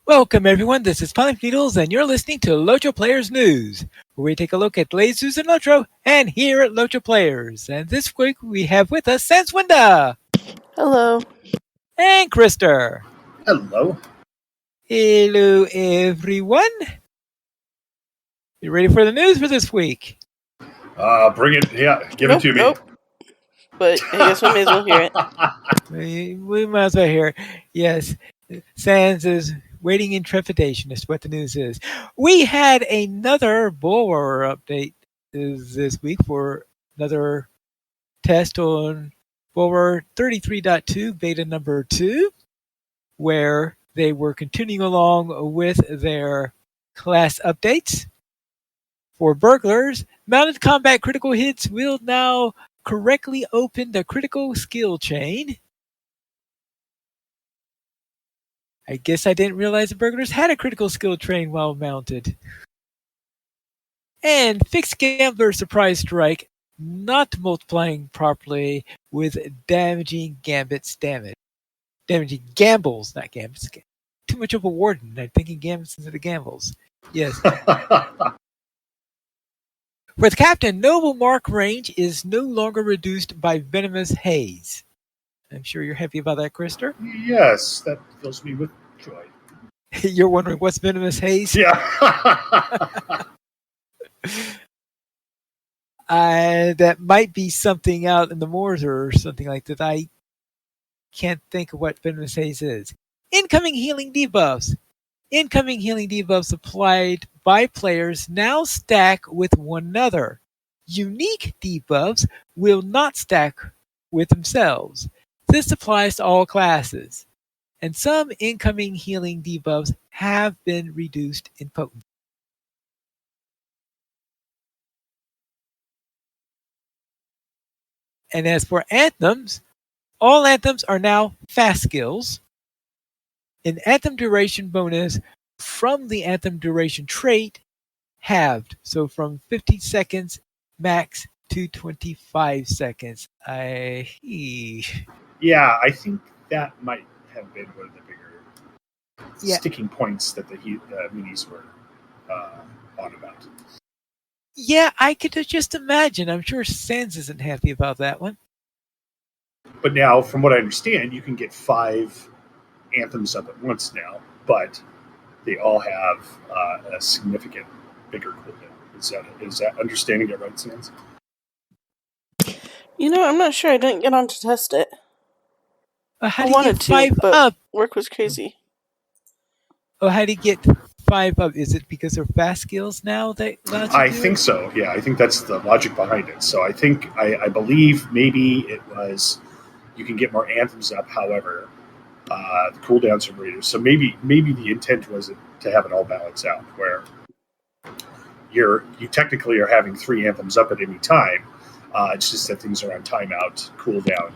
Welcome, everyone. This is Pine Needles, and you're listening to LOTRO Players News, where we take a look at the latest news in LOTRO and here at LOTRO Players. And this week we have with us Sanswinda Hello. and Krister. Hello. Hello, everyone. You ready for the news for this week? Bring it. Yeah, give it to me. Nope. But I guess we may as well hear it. We might as well hear. Yes, Sans is waiting in trepidation as to what the news is. We had another Bulwer update this week for another test on Bulwer 33.2 beta number 2, where they were continuing along with their class updates. For burglars, mounted combat critical hits will now correctly open the critical skill chain. I guess I didn't realize the burglars had a critical skill chain while mounted. And fixed gambler surprise strike not multiplying properly with damaging gambits damage. Damaging gambles, not gambits. Too much of a warden. I'm thinking gambits instead of gambles. Yes. For the captain, noble mark range is no longer reduced by venomous haze. I'm sure you're happy about that, Krister. Yes, that fills me with joy. You're wondering what's venomous haze? Yeah. That might be something out in the moors or something like that. I can't think of what venomous haze is. Incoming healing debuffs. Incoming healing debuffs applied by players now stack with one another. Unique debuffs will not stack with themselves. This applies to all classes. And some incoming healing debuffs have been reduced in potency. And as for anthems, all anthems are now fast skills. An anthem duration bonus from the anthem duration trait halved. So from 50 seconds max to 25 seconds. Yeah, I think that might have been one of the bigger sticking points that the minis were on about. Yeah, I could just imagine. I'm sure Sans isn't happy about that one. But now, from what I understand, you can get 5 anthems up at once now, but they all have a significant bigger cooldown. Is that understanding it right, Sans? I'm not sure. I didn't get on to test it. How I do you wanted get 5 to, but up? work was crazy. Oh, how do you get 5 up? Is it because they're fast skills now? I think so. Yeah, I think that's the logic behind it. So I believe maybe it was you can get more anthems up. However, the cooldowns are greater. So maybe the intent was to have it all balance out, where you technically are having 3 anthems up at any time. It's just that things are on timeout, cooldown.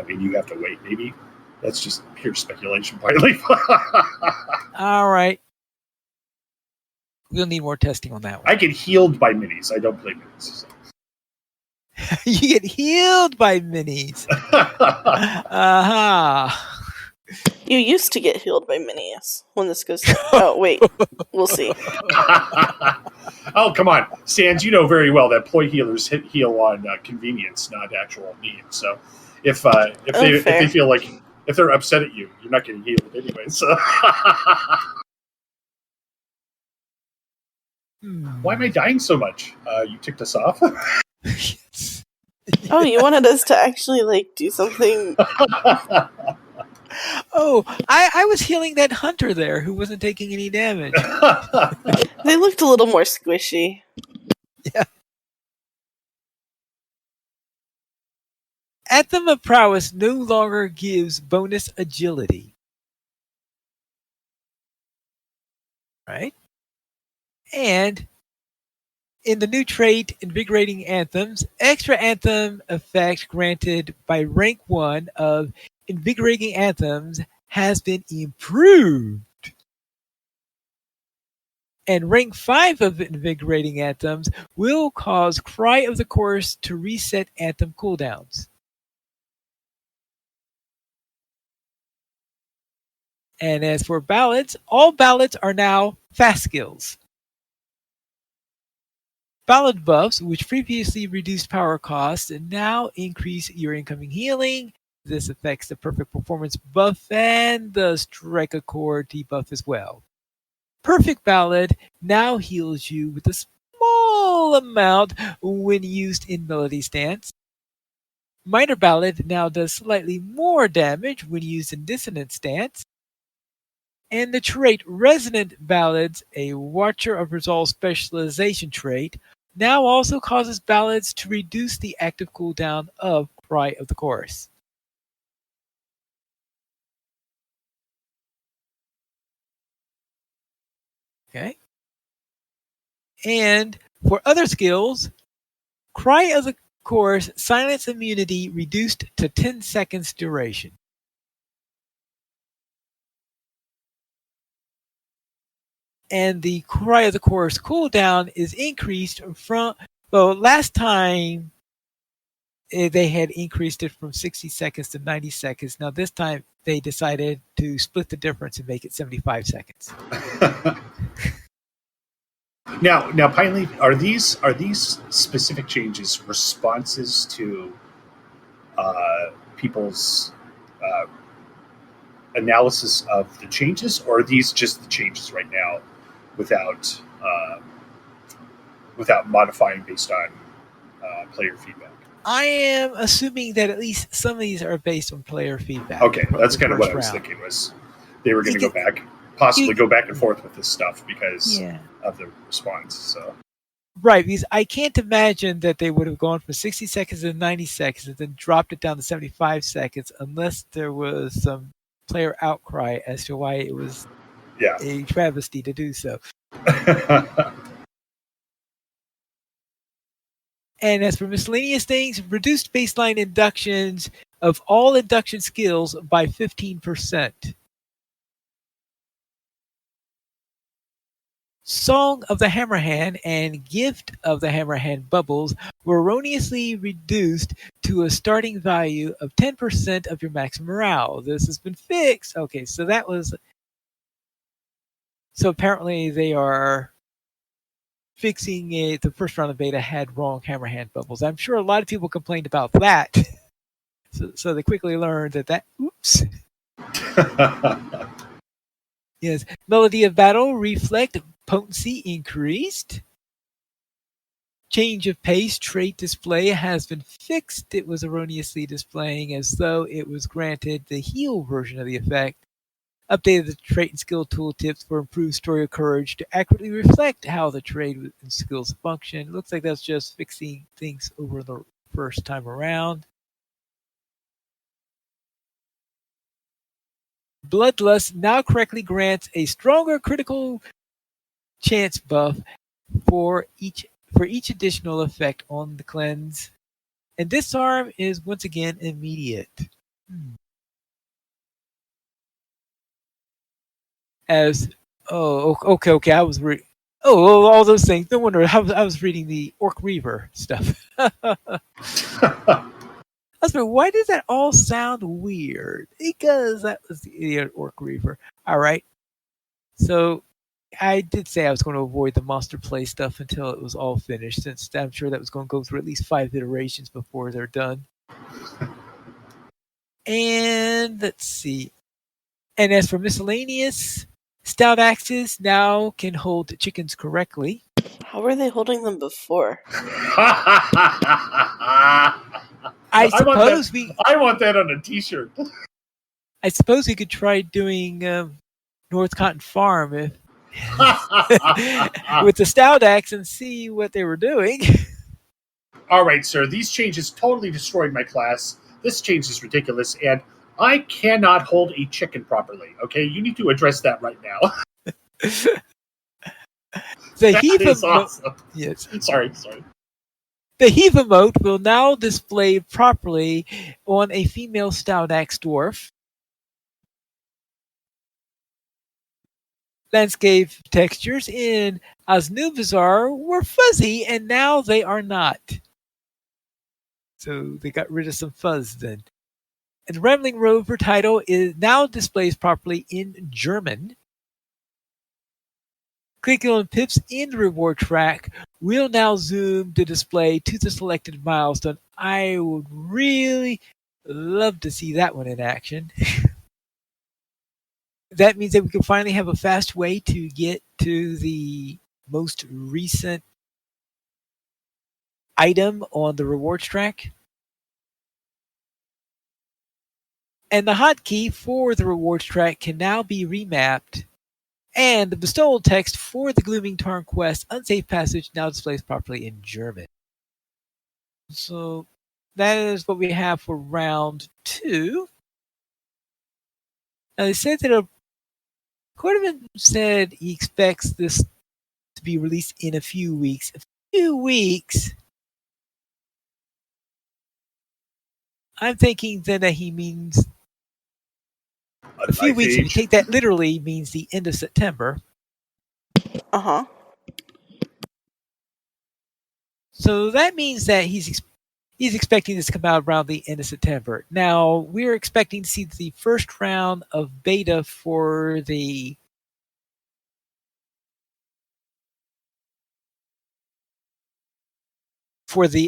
And you have to wait. Maybe that's just pure speculation, partly. All right. We'll need more testing on that one. I get healed by minis. I don't play minis. So. You get healed by minis. You used to get healed by minis when this goes. Oh, wait. We'll see. Oh, come on. Sans, you know very well that ploy healers heal on convenience, not actual need. So if they feel like, if they're upset at you, you're not getting healed anyway. So why am I dying so much? You ticked us off? Oh, you wanted us to actually do something. Oh, I was healing that hunter there who wasn't taking any damage. They looked a little more squishy. Yeah. Anthem of Prowess no longer gives bonus agility. Right? And in the new trait, Invigorating Anthems, extra anthem effect granted by rank 1 of Invigorating Anthems has been improved. And rank 5 of Invigorating Anthems will cause Cry of the Chorus to reset anthem cooldowns. And as for ballads, all ballads are now fast skills. Ballad buffs, which previously reduced power costs, now increase your incoming healing. This affects the perfect performance buff and the strike a chord debuff as well. Perfect ballad now heals you with a small amount when used in melody stance. Minor ballad now does slightly more damage when used in dissonant stance. And the trait Resonant Ballads, a Watcher of Resolve specialization trait, now also causes ballads to reduce the active cooldown of Cry of the Chorus. Okay. And for other skills, Cry of the Chorus silence immunity reduced to 10 seconds duration. And the Cry of the Chorus cooldown is increased from, well, last time they had increased it from 60 seconds to 90 seconds. Now this time they decided to split the difference and make it 75 seconds. Now, Pine are these specific changes responses to people's uh, analysis of the changes, or are these just the changes right now without without modifying based on player feedback? I am assuming that at least some of these are based on player feedback. Okay, from that's the kind of what first I was round. thinking was they were going to You go get- back, possibly you- go back and forth with this stuff because Yeah. of the response. So Right, because I can't imagine that they would have gone from 60 seconds to 90 seconds and then dropped it down to 75 seconds unless there was some player outcry as to why it was yeah. a travesty to do so. And as for miscellaneous things, reduced baseline inductions of all induction skills by 15%. Song of the Hammerhand and Gift of the Hammerhand bubbles were erroneously reduced to a starting value of 10% of your max morale. This has been fixed. Okay, so that was. So apparently they are fixing it. The first round of beta had wrong Hammerhand bubbles. I'm sure a lot of people complained about that. So they quickly learned that. Oops. Yes. Melody of Battle Reflect potency increased. Change of pace trait display has been fixed. It was erroneously displaying as though it was granted the heal version of the effect. Updated the trait and skill tooltips for improved story of courage to accurately reflect how the trait and skills function. Looks like that's just fixing things over the first time around. Bloodlust now correctly grants a stronger critical chance buff for each additional effect on the cleanse. And disarm is once again immediate. As okay, I was all those things. No wonder I was reading the Orc Reaver stuff. I was like, why does that all sound weird? Because that was the idiot Orc Reaver. All right, so I did say I was going to avoid the monster play stuff until it was all finished, since I'm sure that was going to go through at least 5 iterations before they're done. And let's see. And as for miscellaneous, stout axes now can hold chickens correctly. How were they holding them before? I suppose I want that on a T-shirt. I suppose we could try doing North Cotton Farm with the stout axe and see what they were doing. All right, sir. These changes totally destroyed my class. This change is ridiculous, and I cannot hold a chicken properly. Okay, you need to address that right now. The That heave is awesome. Yes. Sorry. The heave emote will now display properly on a female stout axe dwarf. Landscape textures in Osnubazar were fuzzy, and now they are not. So they got rid of some fuzz then. And the Rambling Rover title is now displays properly in German. Clicking on pips in the reward track will now zoom the display to the selected milestone. I would really love to see that one in action. That means that we can finally have a fast way to get to the most recent item on the rewards track. And the hotkey for the rewards track can now be remapped. And the bestowal text for the Glooming Tarn quest unsafe passage now displays properly in German. So that is what we have for round 2. Now they said that Cordovan said he expects this to be released in a few weeks. A few weeks? I'm thinking then that he means a few weeks. If you take that literally, means the end of September. Uh-huh. So that means that he's expecting this to come out around the end of September. Now, we're expecting to see the first round of beta for the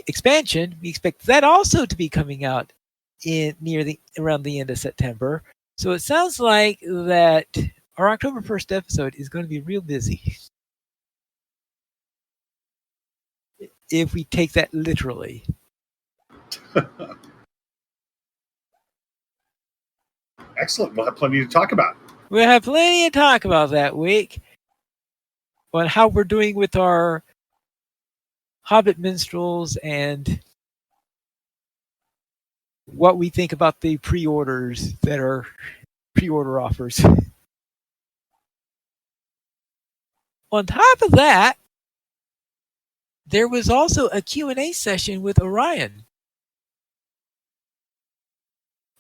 expansion. We expect that also to be coming out around the end of September. So it sounds like that our October 1st episode is going to be real busy. If we take that literally. Excellent. We'll have plenty to talk about. We'll have plenty to talk about that week on how we're doing with our Hobbit minstrels and what we think about the pre-orders that are pre-order offers. On top of that, there was also a Q&A session with Orion.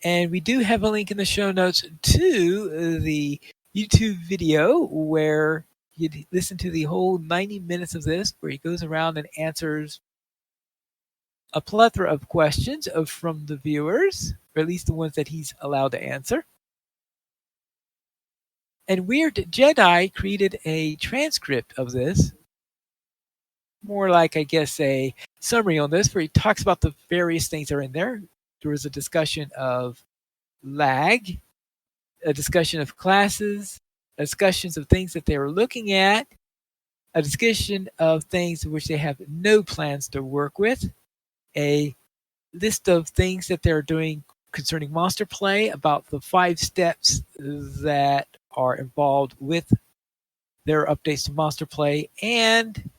And we do have a link in the show notes to the YouTube video where you listen to the whole 90 minutes of this, where he goes around and answers a plethora of questions from the viewers, or at least the ones that he's allowed to answer. And Weird Jedi created a transcript of this, more like, I guess, a summary on this, where he talks about the various things that are in there. There was a discussion of lag, a discussion of classes, discussions of things that they were looking at, a discussion of things which they have no plans to work with, a list of things that they're doing concerning Monster Play, about the 5 steps that are involved with their updates to Monster Play, and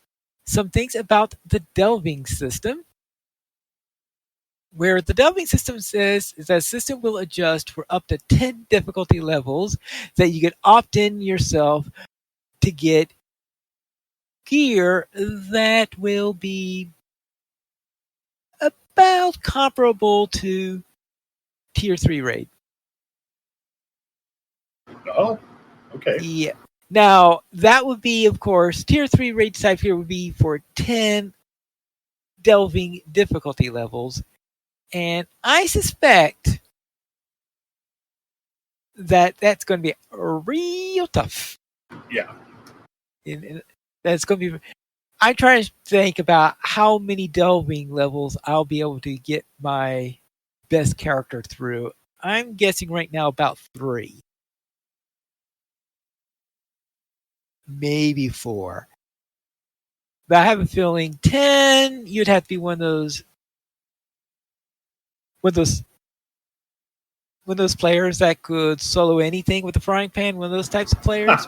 some things about the delving system, where the delving system says is that system will adjust for up to 10 difficulty levels, that you can opt in yourself to get gear that will be about comparable to Tier 3 raid. Oh, okay. Yeah. Now, that would be, of course, Tier 3 raid type here would be for 10 delving difficulty levels. And I suspect that that's going to be real tough. Yeah. And that's going to be. I'm trying to think about how many delving levels I'll be able to get my best character through. I'm guessing right now about 3. Maybe 4. But I have a feeling 10, you'd have to be one of those players that could solo anything with a frying pan, one of those types of players.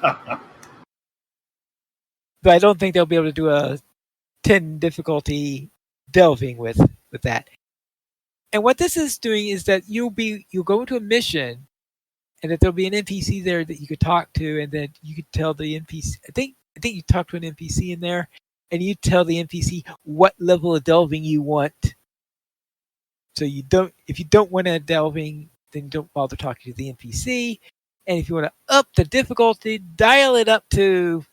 But I don't think they'll be able to do a 10 difficulty delving with that. And what this is doing is that you'll go into a mission, and that there'll be an NPC there that you could talk to, and then you could tell the NPC. I think you talk to an NPC in there, and you tell the NPC what level of delving you want. So if you don't want a delving, then don't bother talking to the NPC. And if you want to up the difficulty, dial it up to,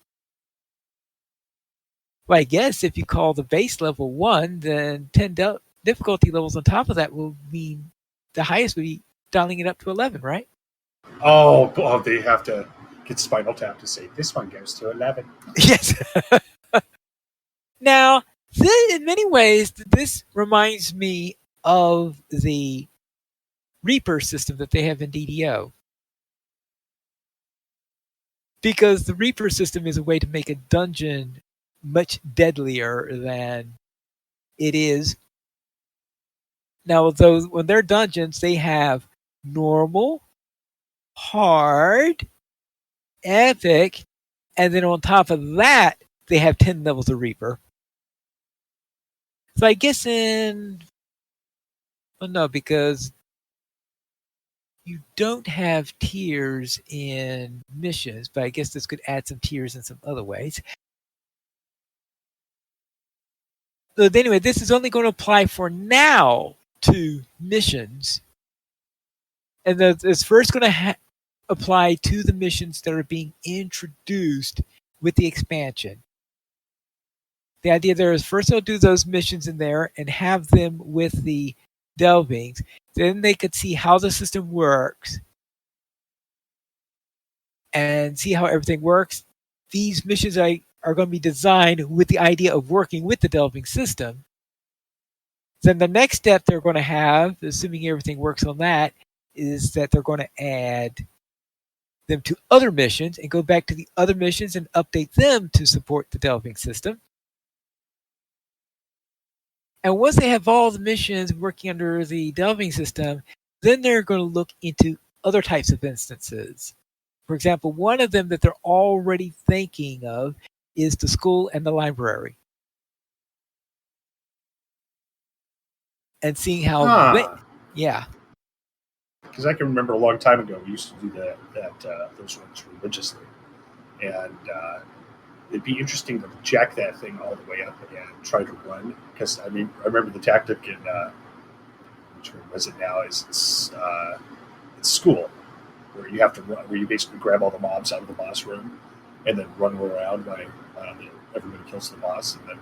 well, I guess if you call the base level 1, then 10 difficulty levels on top of that will mean the highest would be dialing it up to 11, right? Oh, they have to get Spinal Tap to say this one goes to 11. Yes. Now, in many ways, this reminds me of the Reaper system that they have in DDO. Because the Reaper system is a way to make a dungeon much deadlier than it is. Now, those when they're dungeons, they have normal, hard, epic, and then on top of that, they have 10 levels of Reaper. So I guess no, because you don't have tiers in missions, but I guess this could add some tiers in some other ways. But anyway, this is only going to apply for now to missions. And it's first going to apply to the missions that are being introduced with the expansion. The idea there is first they'll do those missions in there and have them with the delvings. Then they could see how the system works and see how everything works. These missions are going to be designed with the idea of working with the delving system. Then the next step they're going to have, assuming everything works on that, is that they're going to add them to other missions and go back to the other missions and update them to support the delving system. And once they have all the missions working under the delving system, then they're going to look into other types of instances. For example, one of them that they're already thinking of is the school and the library. And seeing how yeah. Because I can remember a long time ago we used to do those runs religiously, and it'd be interesting to jack that thing all the way up and try to run. Because I remember the tactic in which one was it now? It's school, where you have to run, where you basically grab all the mobs out of the boss room and then run around while everybody kills the boss, and then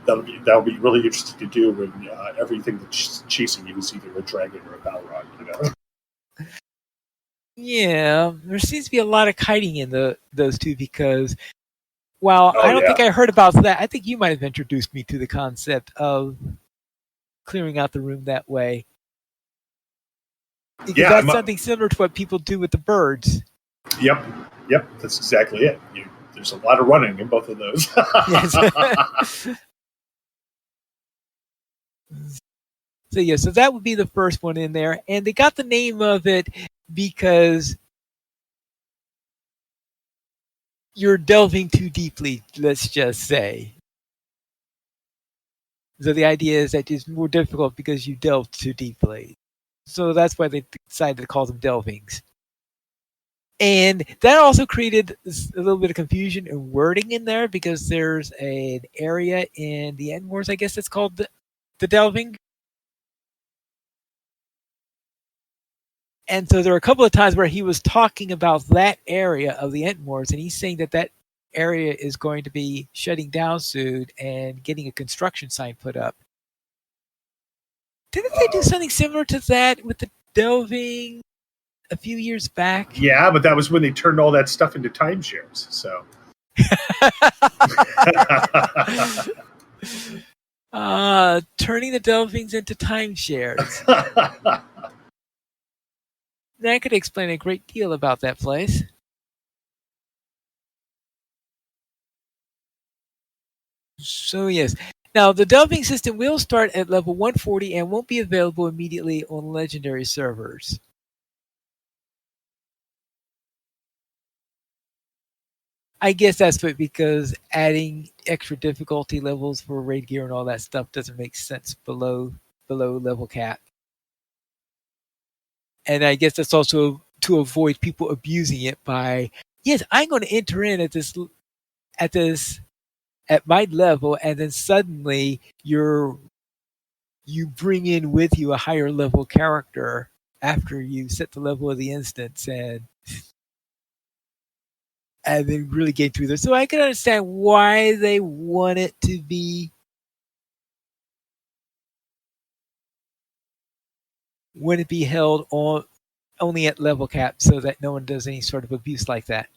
that'll be really interesting to do when everything that's chasing you is either a dragon or a Balrog, you know. Yeah, there seems to be a lot of kiting in those two because while I don't yeah. think I heard about that, I think you might have introduced me to the concept of clearing out the room that way. Because that's something similar to what people do with the birds. Yep, that's exactly it. There's a lot of running in both of those. Yes. So that would be the first one in there. And they got the name of it because you're delving too deeply, let's just say. So the idea is that it's more difficult because you delve too deeply. So that's why they decided to call them delvings. And that also created a little bit of confusion and wording in there because there's an area in the End Wars, I guess it's called the delving. And so there were a couple of times where he was talking about that area of the End Wars, and he's saying that area is going to be shutting down soon and getting a construction sign put up. Didn't they do something similar to that with the delving a few years back? Yeah, but that was when they turned all that stuff into timeshares. So, turning the delvings into timeshares. That could explain a great deal about that place. So yes. Now the delving system will start at level 140 and won't be available immediately on legendary servers. I guess that's because adding extra difficulty levels for raid gear and all that stuff doesn't make sense below level cap. And I guess that's also to avoid people abusing it by, yes, I'm going to enter in at my level, and then suddenly you bring in with you a higher level character after you set the level of the instance and then really get through this. So I can understand why they want it to be wouldn't be held on only at level cap so that no one does any sort of abuse like that.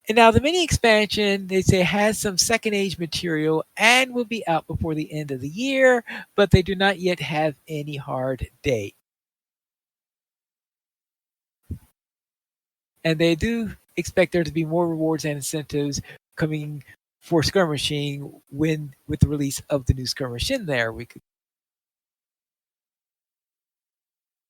And now the mini expansion, they say, has some second age material and will be out before the end of the year, but they do not yet have any hard date. And they do expect there to be more rewards and incentives coming for skirmishing when with the release of the new skirmish in there.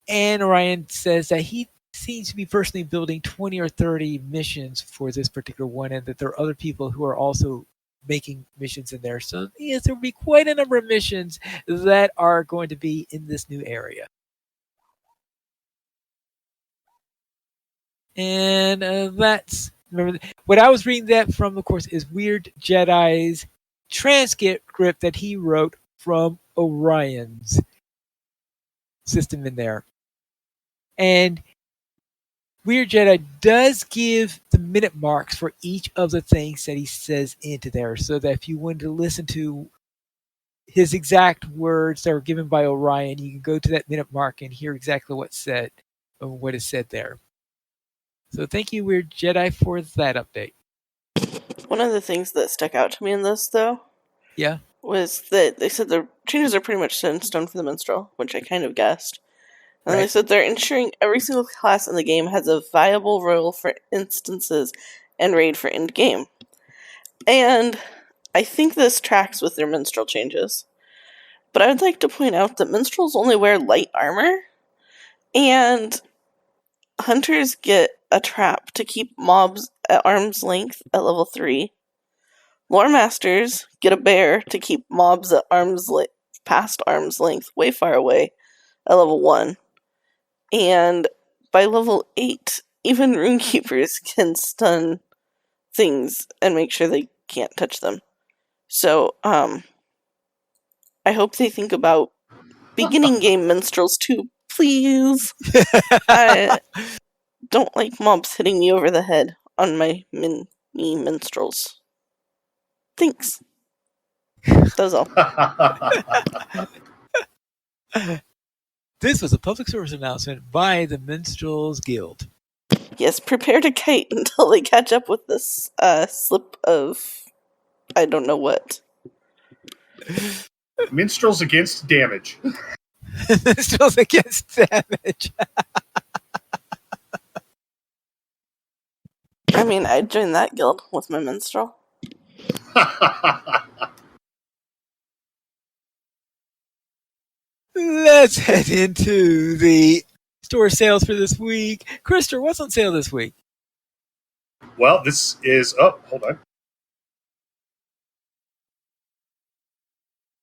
And Orion says that he seems to be personally building 20 or 30 missions for this particular one, and that there are other people who are also making missions in there. So yes, there will be quite a number of missions that are going to be in this new area. And that's, remember, what I was reading that from, of course, is Weird Jedi's transcript that he wrote from Orion's system in there. And Weird Jedi does give the minute marks for each of the things that he says into there, so that if you wanted to listen to his exact words that were given by Orion, you can go to that minute mark and hear exactly what's said, or what is said there. So thank you, Weird Jedi, for that update. One of the things that stuck out to me in this, though, Yeah. was that they said the changes are pretty much set in stone for the minstrel, which I kind of guessed. And they said they're ensuring every single class in the game has a viable role for instances and raid for end game. And I think this tracks with their minstrel changes. But I would like to point out that minstrels only wear light armor, and hunters get a trap to keep mobs at arm's length at level 3. Lore masters get a bear to keep mobs at past arm's length, way far away, at level 1. And by level 8, even runekeepers can stun things and make sure they can't touch them. So, I hope they think about beginning game minstrels too, please. I don't like mobs hitting me over the head on my mini minstrels. Thanks. That was all. This was a public service announcement by the Minstrels Guild. Yes, prepare to kite until they catch up with this slip of I don't know what. Minstrels against damage. Minstrels against damage. I mean, I'd join that guild with my minstrel. Let's head into the store sales for this week. Krister, what's on sale this week? Well, this is... Oh, hold on.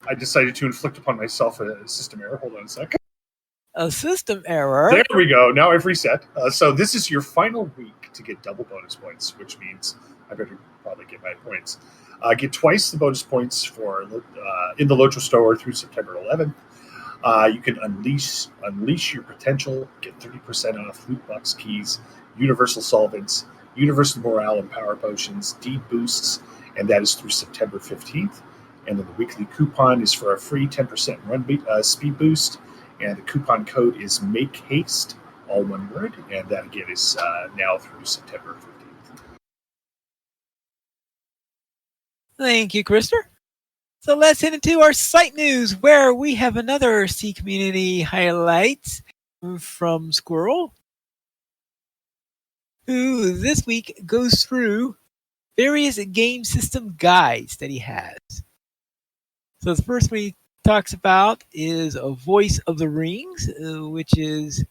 I decided to inflict upon myself a system error. Hold on a sec. A system error? There we go. Now I've reset. So this is your final week to get double bonus points, which means I better probably get my points. Get twice the bonus points for in the LOTRO store through September 11th. You can unleash your potential, get 30% off loot box keys, universal solvents, universal morale and power potions, deed boosts, and that is through September 15th. And then the weekly coupon is for a free 10% run speed boost, and the coupon code is Make Haste, all one word, and that again is now through September 15th. Thank you, Krister. So let's head into our site news, where we have another C Community highlight from Squirrel, who this week goes through various game system guides that he has. So the first one he talks about is A Voice of the Rings, which is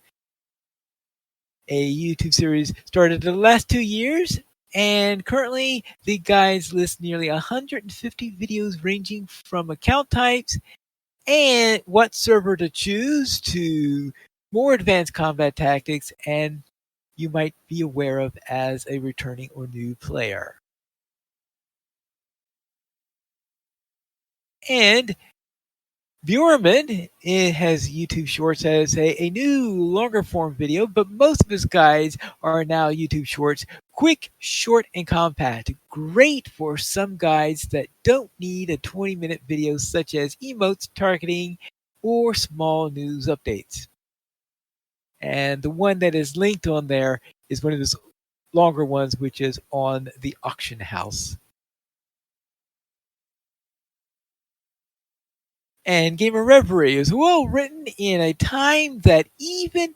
a YouTube series started in the last 2 years. And currently, the guides list nearly 150 videos ranging from account types and what server to choose to more advanced combat tactics and you might be aware of as a returning or new player. And Bjorman has YouTube Shorts as a new longer form video, but most of his guides are now YouTube Shorts. Quick, short, and compact. Great for some guides that don't need a 20-minute video, such as emotes, targeting, or small news updates. And the one that is linked on there is one of those longer ones, which is on the auction house. And Gamer Reverie is well written in a time that even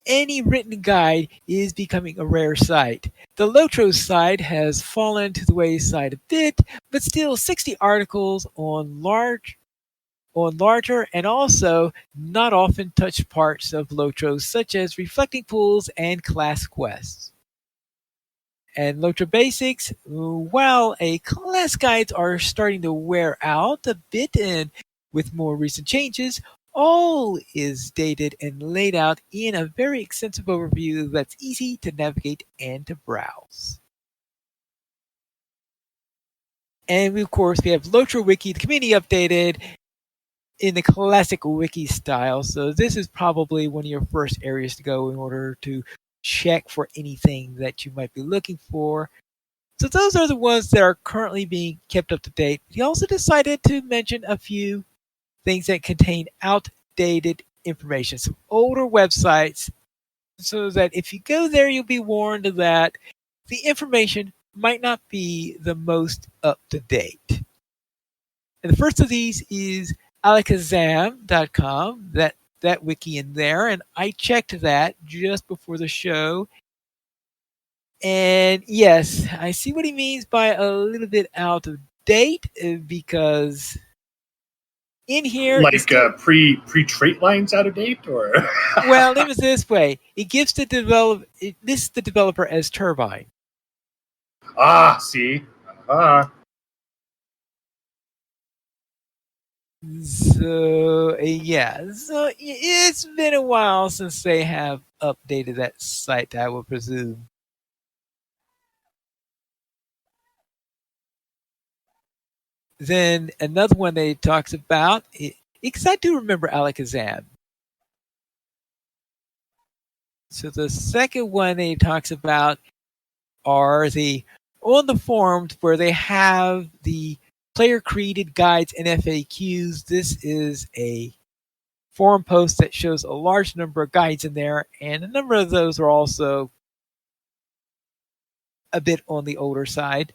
any written guide is becoming a rare sight. The LOTRO site has fallen to the wayside a bit, but still 60 articles on larger and also not often touched parts of LOTRO, such as reflecting pools and class quests. And LOTRO Basics, while a class guides are starting to wear out a bit and with more recent changes, all is dated and laid out in a very extensive overview that's easy to navigate and to browse. And of course, we have LOTRO Wiki, the community updated in the classic wiki style. So this is probably one of your first areas to go in order to check for anything that you might be looking for. So those are the ones that are currently being kept up to date. He also decided to mention a few things that contain outdated information, some older websites, so that if you go there, you'll be warned that the information might not be the most up to date. And the first of these is alakazam.com, that wiki in there, and I checked that just before the show. And yes, I see what he means by a little bit out of date because in here it's Like still, pre trait lines out of date, or well, it was this way. It gives it lists the developer as Turbine. see, uh So yeah, so it's been a while since they have updated that site, I would presume. Then another one that he talks about, because I do remember Alakazam. So the second one that he talks about are the on the forums where they have the player created guides and FAQs. This is a forum post that shows a large number of guides in there, and a number of those are also a bit on the older side.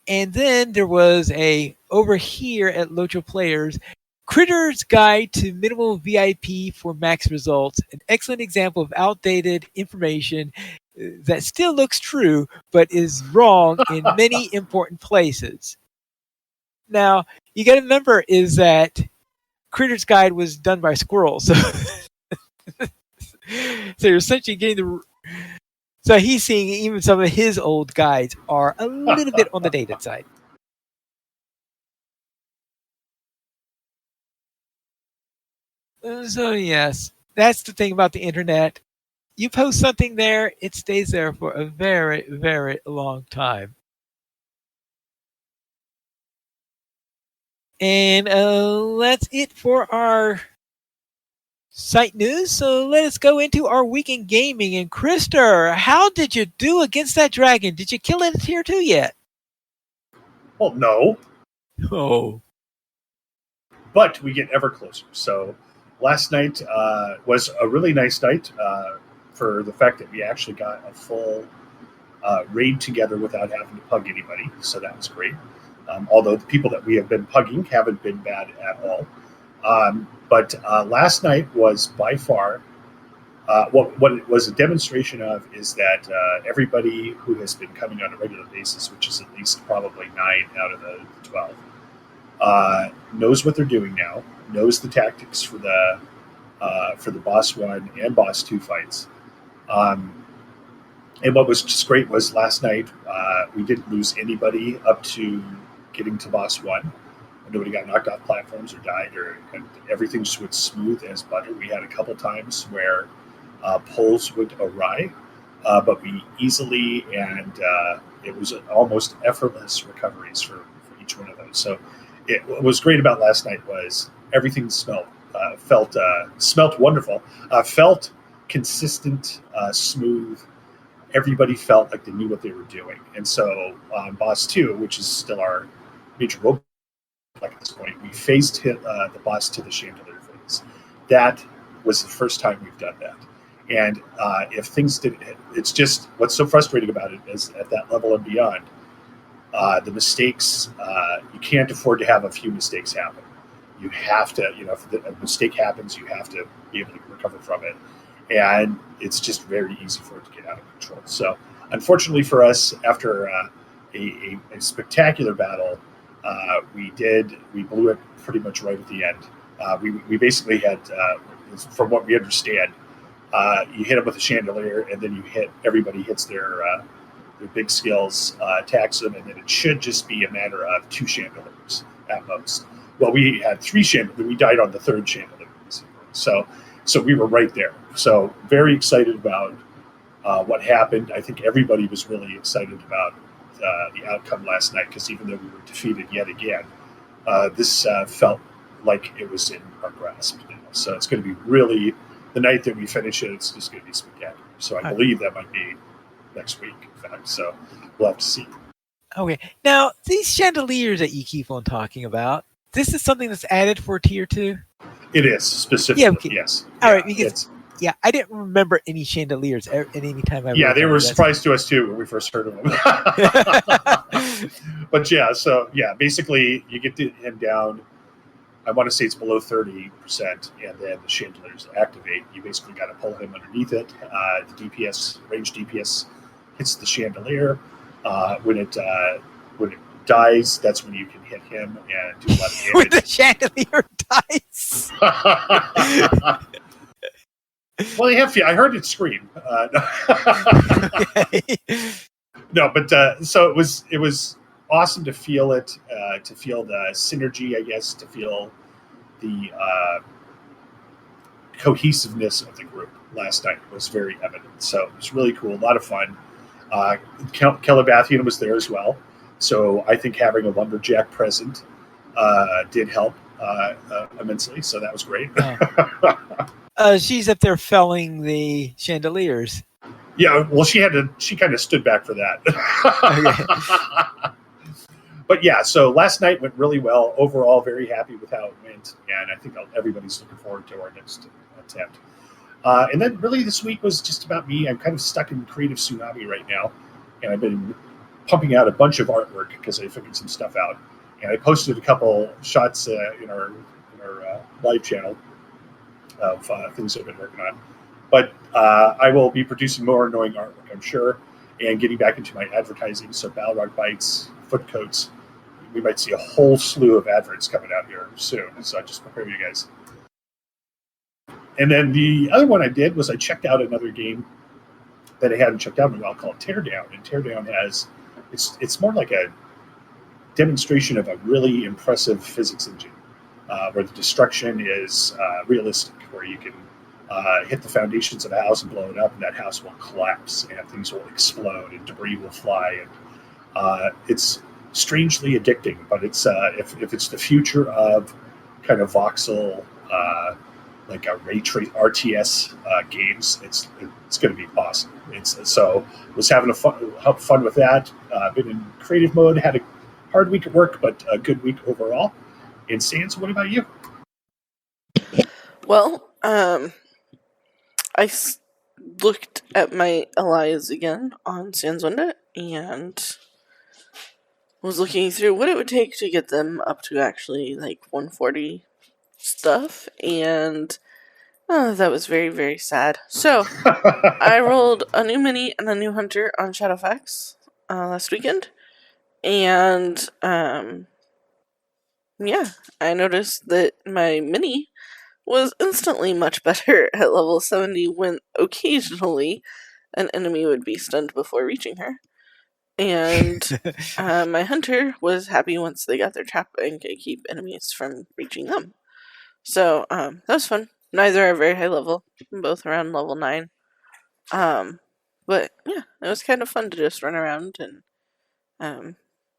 And then there was a over here at Locho Players Critter's Guide to Minimal VIP for Max Results, an excellent example of outdated information that still looks true but is wrong in many important places. Now, you got to remember is that Critter's Guide was done by squirrels, so you're essentially getting the. So he's seeing even some of his old guides are a little bit on the dated side. So yes, that's the thing about the internet. You post something there, it stays there for a very, very long time. And that's it for our site news. So let us go into our week in gaming. And Krister, how did you do against that dragon? Did you kill it tier 2 yet? well, no, Oh. but we get ever closer. So last night was a really nice night for the fact that we actually got a full raid together without having to pug anybody. So that was great. Although the people that we have been pugging haven't been bad at all. But last night was by far what it was a demonstration of is that everybody who has been coming on a regular basis, which is at least probably 9 out of the 12, knows what they're doing now, knows the tactics for the boss 1 and boss 2 fights. And what was just great was last night we didn't lose anybody up to getting to boss 1. Nobody got knocked off platforms or died, and everything just went smooth as butter. We had a couple times where polls went awry, but we easily and it was almost effortless recoveries for each one of those. So what was great about last night was everything smelled wonderful, felt consistent, smooth. Everybody felt like they knew what they were doing. And so boss 2, which is still our major roadblock, like at this point. We faced the boss to the chandelier phase. That was the first time we've done that. And if things did, it's just what's so frustrating about it is at that level and beyond, the mistakes, you can't afford to have a few mistakes happen. You have to, if a mistake happens, you have to be able to recover from it. And it's just very easy for it to get out of control. So, unfortunately for us, after a spectacular battle, we blew it pretty much right at the end. We basically had, from what we understand, you hit them with a chandelier, and then everybody hits their big skills, attacks them, and then it should just be a matter of 2 chandeliers at most. Well, we had 3 chandeliers. We died on the 3rd chandelier, so we were right there. So very excited about what happened. I think everybody was really excited about the outcome last night, because even though we were defeated yet again, this felt like it was in our grasp. So it's going to be really, the night that we finish it, it's just going to be spectacular. So I believe that might be next week, in fact. So we'll have to see. Okay. Now, these chandeliers that you keep on talking about, this is something that's added for Tier 2? It is, specifically, yeah, okay. Yes. All right, because I didn't remember any chandeliers at any time I they were a surprise to us too when we first heard of them. But basically you get him down, I want to say it's below 30%, and then the chandeliers activate. You basically got to pull him underneath it. The DPS, range DPS, hits the chandelier. When it dies, that's when you can hit him and do a lot of damage. When the chandelier dies. Well, I heard it scream. No, but so it was awesome to feel it, to feel the synergy, I guess, to feel the cohesiveness of the group last night was very evident. So it was really cool, a lot of fun. Calabathian was there as well. So I think having a lumberjack present did help immensely. So that was great. She's up there felling the chandeliers. Yeah, well, she kind of stood back for that. Okay. But yeah, so last night went really well. Overall, very happy with how it went, and I think everybody's looking forward to our next attempt. And then really this week was just about me. I'm kind of stuck in creative tsunami right now, and I've been pumping out a bunch of artwork because I figured some stuff out. And I posted a couple shots in our live channel of things I've been working on. But I will be producing more annoying artwork, I'm sure, and getting back into my advertising. So Balrog Bites, Foot Coats, we might see a whole slew of adverts coming out here soon. So just prepare you guys. And then the other one I did was I checked out another game that I hadn't checked out in a while called Teardown. And Teardown it's more like a demonstration of a really impressive physics engine, where the destruction is realistic, where you can hit the foundations of a house and blow it up, and that house will collapse, and things will explode, and debris will fly. And it's strangely addicting, but it's if it's the future of kind of voxel, like a ray trace RTS games, it's going to be awesome. So was having fun with that. Been in creative mode, had a hard week at work, but a good week overall. And Sans, what about you? Well, I looked at my allies again on Sanswinda and was looking through what it would take to get them up to actually like 140 stuff, and that was very, very sad. So I rolled a new mini and a new hunter on Shadowfax last weekend, and I noticed that my mini was instantly much better at level 70 when occasionally an enemy would be stunned before reaching her. And my hunter was happy once they got their trap and could keep enemies from reaching them. So that was fun. Neither are very high level, both around level 9. But yeah, it was kind of fun to just run around, and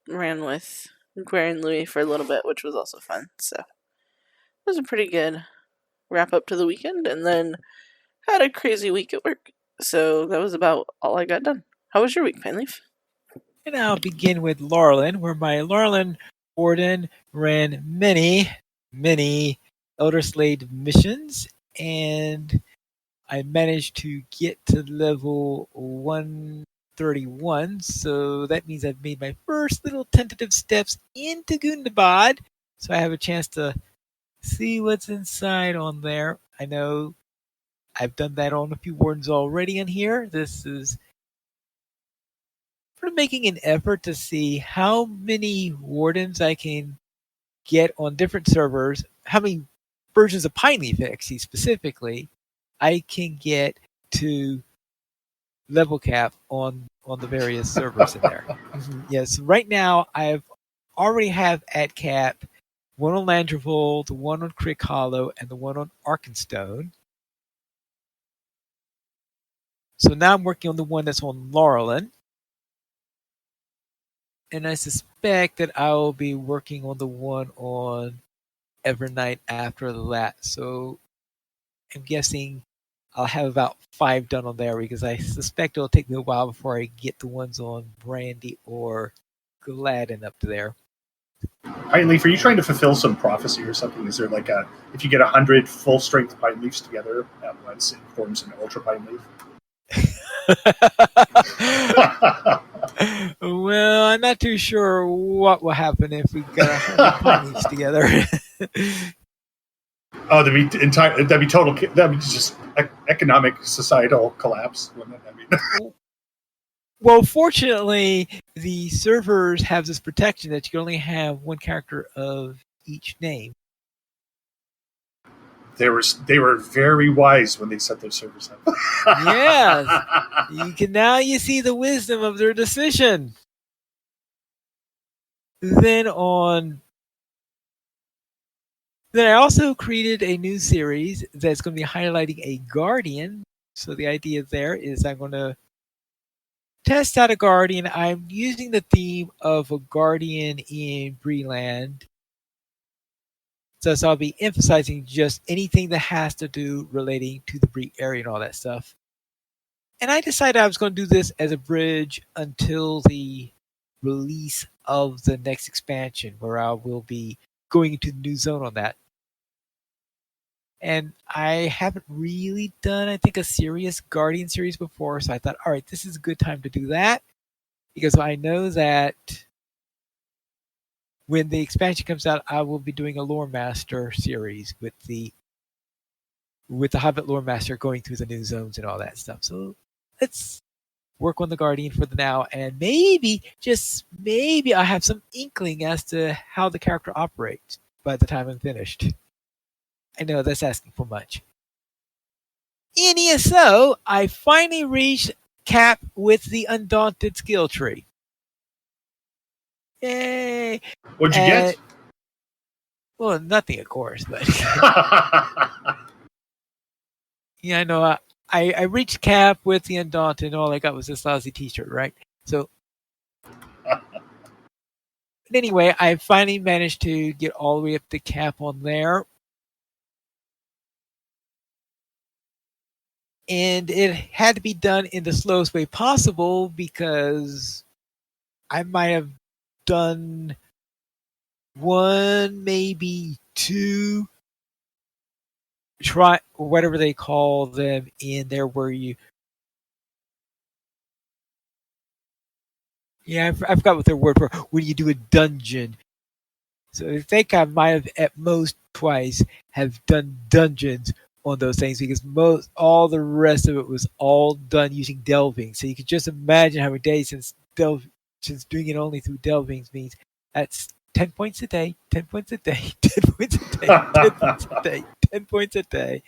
ran with Guer and Louis for a little bit, which was also fun. So it was a pretty good wrap up to the weekend, and then had a crazy week at work. So that was about all I got done. How was your week, Pineleaf? And I'll begin with Laurelin, where my Laurelin Warden ran many Elder Slave missions, and I managed to get to level 131. So that means I've made my first little tentative steps into Gundabad. So I have a chance to see what's inside on there. I know I've done that on a few wardens already in here. This is sort of making an effort to see how many wardens I can get on different servers, how many versions of Pine Leaf XC specifically I can get to level cap on the various servers in there. Yes, right now I've already have at cap one on Landrevold, the one on Crick Hollow, and the one on Arkenstone. So now I'm working on the one that's on Laurelin. And I suspect that I will be working on the one on Evernight after that. So I'm guessing I'll have about 5 done on there because I suspect it'll take me a while before I get the ones on Brandy or Gladden up to there. Pine Leaf, are you trying to fulfill some prophecy or something? Is there like a, if you get 100 full strength Pine Leafs together at once, it forms an Ultra Pine Leaf? Well, I'm not too sure what will happen if we got 100 Pine Leafs together. Oh, that'd be total, that'd be just economic, societal collapse, wouldn't it? I mean, Well, fortunately, the servers have this protection that you can only have one character of each name. they were very wise when they set those servers up. Yes, you see the wisdom of their decision. Then I also created a new series that's going to be highlighting a Guardian. So the idea there is I'm going to test out a Guardian. I'm using the theme of a Guardian in Breland. So I'll be emphasizing just anything that has to do relating to the Bree area and all that stuff. And I decided I was going to do this as a bridge until the release of the next expansion, where I will be going into the new zone on that. And I haven't really done, I think, a serious Guardian series before, so I thought, all right, this is a good time to do that, because I know that when the expansion comes out, I will be doing a Lore Master series with the Hobbit Lore Master going through the new zones and all that stuff. So let's work on the Guardian for the now, and maybe, just maybe, I have some inkling as to how the character operates by the time I'm finished. I know that's asking for much. In ESO, I finally reached cap with the Undaunted skill tree. Yay! What'd you get? Well, nothing, of course, but yeah, I know. I reached cap with the Undaunted, and all I got was this lousy T-shirt, right? So, anyway, I finally managed to get all the way up to cap on there. And it had to be done in the slowest way possible because I might have done one, maybe two, try whatever they call them in there, where you, yeah, I forgot what their word for when you do a dungeon. So I think I might have at most twice have done dungeons on those things, because all the rest of it was all done using delving. So you could just imagine how many days since doing it only through delvings means that's 10 points a day, 10 points a day, 10 points a day, 10 points a day, 10 points a day.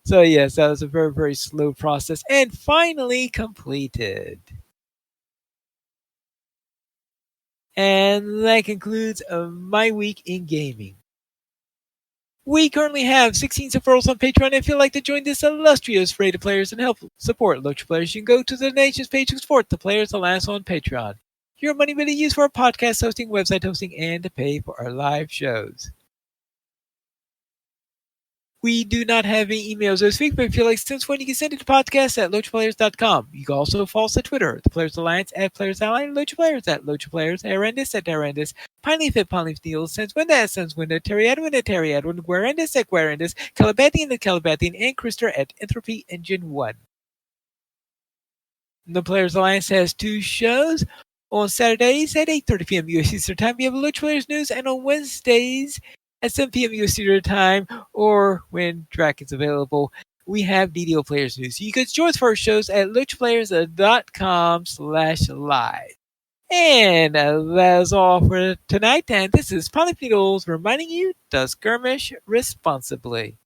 So yes, that was a very, very slow process, and finally completed. And that concludes my week in gaming. We currently have 16 referrals on Patreon. If you'd like to join this illustrious rate of players and help support LOTRO players, you can go to the donations page to support the players alas on Patreon. Your money will be used for our podcast hosting, website hosting, and to pay for our live shows. We do not have any emails this week, but if you like since one, you can send it to podcast at LOTROplayers.com. You can also follow us on Twitter, the Players Alliance at Players Ally, LOTRO Players at LOTRO Players, Arendis at Arendis, Pineleaf at Pineleaf Neil, Senswinda at Senswinda, Terry Edwin at Terry Edwin, Guarendis at Guarendis, Calabathian at Calabathian, and Krister at Entropy Engine 1. The Players Alliance has two shows. On Saturdays at 8:30 p.m. U.S. Eastern Time, we have LOTRO Players News, and on Wednesdays at 7 p.m. U.S. Eastern Time, or when Drac is available, we have DDO Players News. You can join us for our shows at LOTROplayers.com/live. And that's all for tonight. And this is Polypheedles reminding you to skirmish responsibly.